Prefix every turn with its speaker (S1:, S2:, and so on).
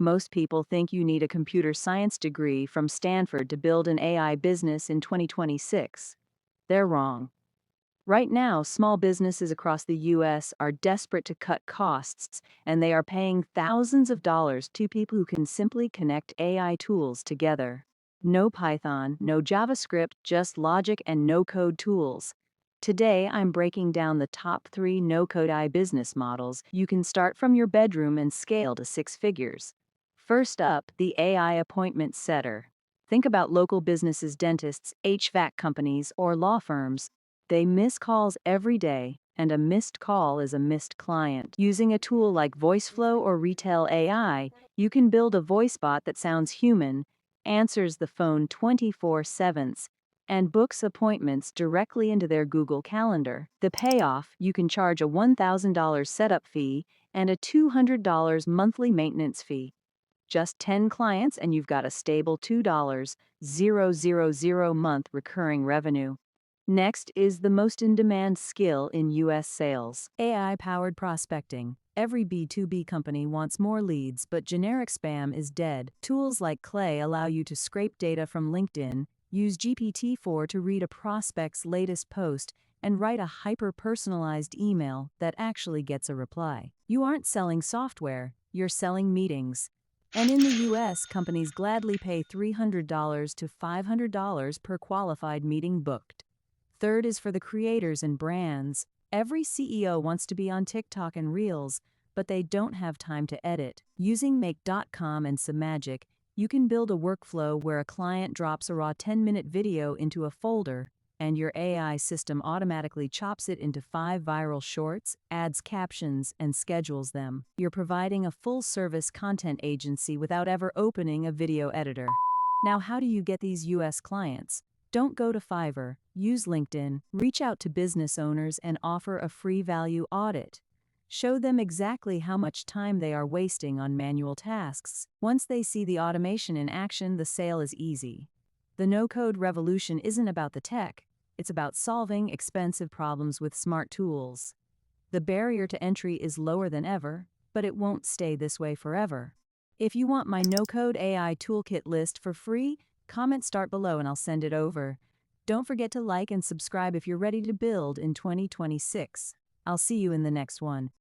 S1: Most people think you need a computer science degree from Stanford to build an AI business in 2026. They're wrong. Right now, small businesses across the US are desperate to cut costs, and they are paying thousands of dollars to people who can simply connect AI tools together. No Python, no JavaScript, just logic and no-code tools. Today, I'm breaking down the top 3 no-code AI business models you can start from your bedroom and scale to 6 figures. First up, the AI appointment setter. Think about local businesses, dentists, HVAC companies, or law firms. They miss calls every day, and a missed call is a missed client. Using a tool like VoiceFlow or Retail AI, you can build a voice bot that sounds human, answers the phone 24/7, and books appointments directly into their Google Calendar. The payoff: you can charge a $1,000 setup fee and a $200 monthly maintenance fee. Just 10 clients and you've got a stable $2,000 month recurring revenue. Next is the most in-demand skill in U.S. sales: AI-powered prospecting. Every B2B company wants more leads, but generic spam is dead. Tools like Clay allow you to scrape data from LinkedIn, use GPT-4 to read a prospect's latest post, and write a hyper-personalized email that actually gets a reply. You aren't selling software, you're selling meetings. And in the US, companies gladly pay $300 to $500 per qualified meeting booked. Third is for the creators and brands. Every CEO wants to be on TikTok and Reels, but they don't have time to edit. Using Make.com and Submagic, you can build a workflow where a client drops a raw 10-minute video into a folder, and your AI system automatically chops it into 5 viral shorts, adds captions, and schedules them. You're providing a full-service content agency without ever opening a video editor. Now, how do you get these US clients? Don't go to Fiverr, use LinkedIn, reach out to business owners and offer a free value audit. Show them exactly how much time they are wasting on manual tasks. Once they see the automation in action, the sale is easy. The no-code revolution isn't about the tech, it's about solving expensive problems with smart tools. The barrier to entry is lower than ever, but it won't stay this way forever. If you want my no-code AI toolkit list for free, comment start below and I'll send it over. Don't forget to like and subscribe if you're ready to build in 2026. I'll see you in the next one.